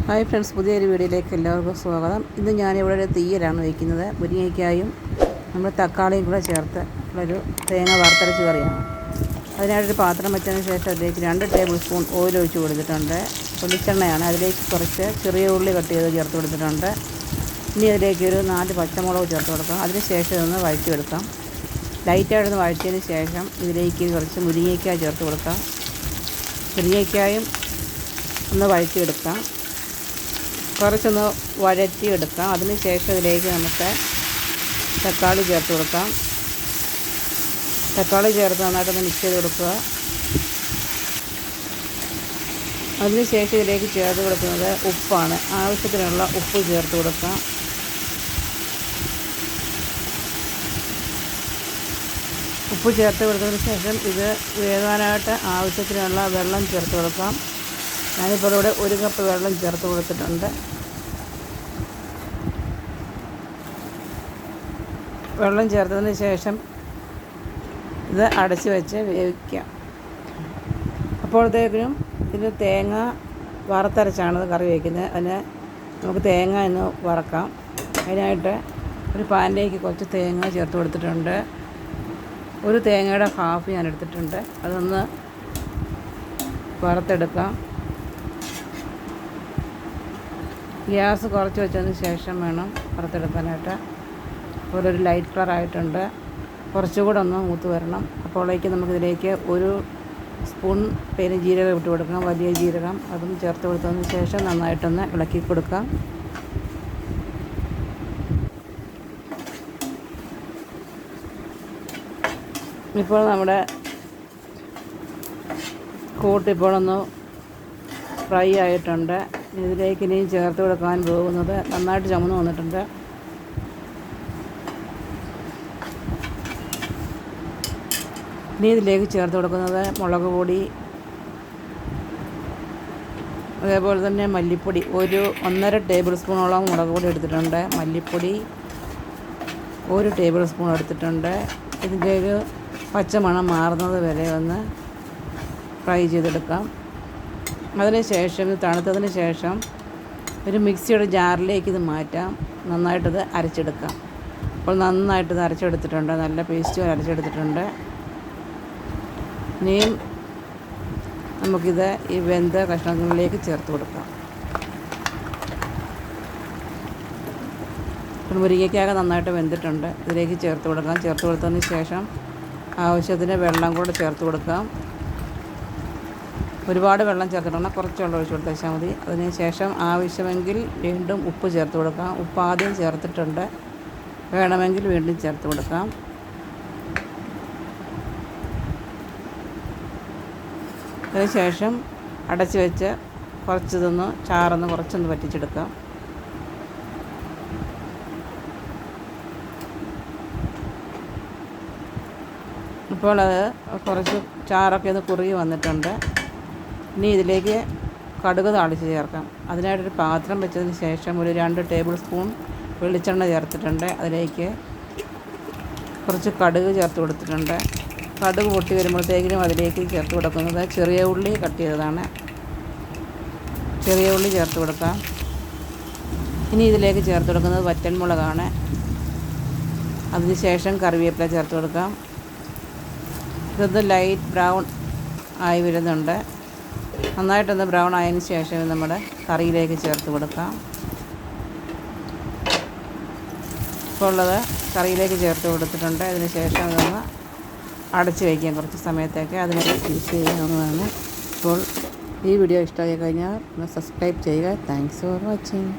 Hi friends, പുതിയൊരു വീഡിയോയിലേക്ക് എല്ലാവർക്കും സ്വാഗതം. ഇന്ന് ഞാനിവിടെ ഒരു തീയലാണ് വയ്ക്കുന്നത്. മുരിങ്ങയ്ക്കായും നമ്മൾ തക്കാളിയും കൂടെ ചേർത്ത് ഉള്ളൊരു തേങ്ങ വറുത്തരച്ച് കറിയാണ്. അതിനായിട്ടൊരു പാത്രം വെച്ചതിന് ശേഷം അതിലേക്ക് 2 ടേബിൾ സ്പൂൺ ഓയിൽ ഒഴിച്ച് കൊടുത്തിട്ടുണ്ട്. വെളിച്ചെണ്ണയാണ്. അതിലേക്ക് കുറച്ച് ചെറിയ ഉള്ളി കട്ട് ചെയ്ത് ചേർത്ത് കൊടുത്തിട്ടുണ്ട്. ഇനി അതിലേക്ക് ഒരു 4 പച്ചമുളക് ചേർത്ത് കൊടുക്കാം. അതിന് ശേഷം ഇതൊന്ന് വഴറ്റിയെടുക്കാം. ലൈറ്റായിട്ടൊന്ന് വഴറ്റിയതിന് ശേഷം ഇതിലേക്ക് കുറച്ച് മുരിങ്ങയ്ക്കായ ചേർത്ത് കൊടുക്കാം. മുരിങ്ങയ്ക്കായും ഒന്ന് വഴറ്റിയെടുക്കാം. കുറച്ചൊന്ന് വഴറ്റിയെടുക്കാം. അതിന് ശേഷം ഇതിലേക്ക് നമുക്ക് തക്കാളി ചേർത്ത് കൊടുക്കാം. തക്കാളി ചേർത്ത് നന്നായിട്ടൊന്ന് മിക്സ് ചെയ്ത് കൊടുക്കുക. അതിന് ശേഷം ഇതിലേക്ക് ചേർത്ത് കൊടുക്കുന്നത് ഉപ്പാണ്. ആവശ്യത്തിനുള്ള ഉപ്പ് ചേർത്ത് കൊടുക്കാം. ഉപ്പ് ചേർത്ത് കൊടുത്തതിന് ശേഷം ഇത് വേകാനായിട്ട് ആവശ്യത്തിനുള്ള വെള്ളം ചേർത്ത് കൊടുക്കാം. ഞാനിപ്പോൾ ഇവിടെ 1 കപ്പ് വെള്ളം ചേർത്ത് കൊടുത്തിട്ടുണ്ട്. വെള്ളം ചേർത്തതിന് ശേഷം ഇത് അടച്ച് വെച്ച് വേവിക്കാം. അപ്പോഴത്തേക്കും ഇത് തേങ്ങ വറുത്തരച്ചാണ് കറി വയ്ക്കുന്നത്. അതിന് നമുക്ക് തേങ്ങ എന്ന് വറക്കാം. അതിനായിട്ട് ഒരു പാനിലേക്ക് കുറച്ച് തേങ്ങ ചേർത്ത് കൊടുത്തിട്ടുണ്ട്. ഒരു തേങ്ങയുടെ ഹാഫ് ഞാൻ എടുത്തിട്ടുണ്ട്. അതൊന്ന് വറുത്തെടുക്കാം. ഗ്യാസ് കുറച്ച് വെച്ചതിന് ശേഷം വേണം വറുത്തെടുക്കാനായിട്ട്. അപ്പോൾ ഒരു ലൈറ്റ് കളറായിട്ടുണ്ട്. കുറച്ചുകൂടെ ഒന്ന് മൂത്ത് വരണം. അപ്പോഴേക്ക് നമുക്കിതിലേക്ക് 1 സ്പൂൺ പെരുംജീരകം ഇട്ട് കൊടുക്കണം. വലിയ ജീരകം അതും ചേർത്ത് കൊടുത്തതിന് ശേഷം നന്നായിട്ടൊന്ന് ഇളക്കി കൊടുക്കാം. ഇപ്പോൾ നമ്മുടെ കൂട്ടിപ്പോഴൊന്ന് ഫ്രൈ ആയിട്ടുണ്ട്. ഇതിലേക്ക് ഇനിയും ചേർത്ത് കൊടുക്കാൻ പോകുന്നത് നന്നായിട്ട് ചുമന്ന് വന്നിട്ടുണ്ട്. ഇനി ഇതിലേക്ക് ചേർത്ത് കൊടുക്കുന്നത് മുളക് പൊടി, അതേപോലെ തന്നെ മല്ലിപ്പൊടി. 1.5 ടേബിൾ സ്പൂണോളം മുളക് പൊടി എടുത്തിട്ടുണ്ട്. മല്ലിപ്പൊടി 1 ടേബിൾ സ്പൂൺ എടുത്തിട്ടുണ്ട്. ഇതിൻ്റെ ഒരു പച്ചമണം മാറുന്നത് വരെ ഒന്ന് ഫ്രൈ ചെയ്തെടുക്കാം. അതിന് ശേഷം ഇത് തണുത്തതിന് ശേഷം ഒരു മിക്സിയുടെ ജാറിലേക്ക് ഇത് മാറ്റാം. നന്നായിട്ടത് അരച്ചെടുക്കാം. അപ്പോൾ നന്നായിട്ടിത് അരച്ചെടുത്തിട്ടുണ്ട്. നല്ല പേസ്റ്റ് അരച്ചെടുത്തിട്ടുണ്ട്. ഇനിയും നമുക്കിത് ഈ വെന്ത കഷ്ണങ്ങളിലേക്ക് ചേർത്ത് കൊടുക്കാം. മുരിങ്ങയ്ക്കാകെ നന്നായിട്ട് വെന്തിട്ടുണ്ട്. ഇതിലേക്ക് ചേർത്ത് കൊടുക്കാം. ചേർത്ത് കൊടുത്തതിന് ശേഷം ആവശ്യത്തിന് വെള്ളം കൂടെ ചേർത്ത് കൊടുക്കാം. ഒരുപാട് വെള്ളം ചേർത്തിട്ടുണ്ട്. കുറച്ച് വെള്ളം ഒഴിച്ച് കൊടുത്താൽ മതി. അതിന് ശേഷം ആവശ്യമെങ്കിൽ വീണ്ടും ഉപ്പ് ചേർത്ത് കൊടുക്കാം. ഉപ്പ് ആദ്യം ചേർത്തിട്ടുണ്ട്. വേണമെങ്കിൽ വീണ്ടും ചേർത്ത് കൊടുക്കാം. അതിന് ശേഷം അടച്ച് വെച്ച് ചാറൊന്ന് കുറച്ചൊന്ന് വറ്റിച്ചെടുക്കാം. ഇപ്പോൾ അത് കുറച്ച് ചാറൊക്കെ ഒന്ന് കുറുകി വന്നിട്ടുണ്ട്. ഇനി ഇതിലേക്ക് കടുക് താളിച്ച് ചേർക്കാം. അതിനായിട്ടൊരു പാത്രം വെച്ചതിന് ശേഷം ഒരു 2 ടേബിൾ സ്പൂൺ വെളിച്ചെണ്ണ ചേർത്തിട്ടുണ്ട്. അതിലേക്ക് കുറച്ച് കടുക് ചേർത്ത് കൊടുത്തിട്ടുണ്ട്. കടുക് പൊട്ടി വരുമ്പോഴത്തേക്കിനും അതിലേക്ക് ചേർത്ത് കൊടുക്കുന്നത് ചെറിയ ഉള്ളി കട്ട് ചെയ്തതാണ്. ചെറിയ ഉള്ളി ചേർത്ത് കൊടുക്കാം. ഇനി ഇതിലേക്ക് ചേർത്ത് കൊടുക്കുന്നത് വറ്റൽമുളകാണ്. അതിന് ശേഷം കറിവേപ്പില ചേർത്ത് കൊടുക്കാം. ഇതൊന്ന് ലൈറ്റ് ബ്രൗൺ ആയി വരുന്നുണ്ട്. നന്നായിട്ടൊന്ന് ബ്രൗൺ ആയതിന് ശേഷം നമ്മുടെ കറിയിലേക്ക് ചേർത്ത് കൊടുക്കാം. ഇപ്പോൾ ഉള്ളത് കറിയിലേക്ക് ചേർത്ത് കൊടുത്തിട്ടുണ്ട്. അതിന് ശേഷം അതൊന്ന് അടച്ച് വയ്ക്കാം കുറച്ച് സമയത്തേക്ക്. അതിനൊക്കെ യൂസ് ചെയ്യാവുന്നതാണ്. ഇപ്പോൾ ഈ വീഡിയോ ഇഷ്ടമായി കഴിഞ്ഞാൽ ഒന്ന് സബ്സ്ക്രൈബ് ചെയ്യുക. Thanks for watching.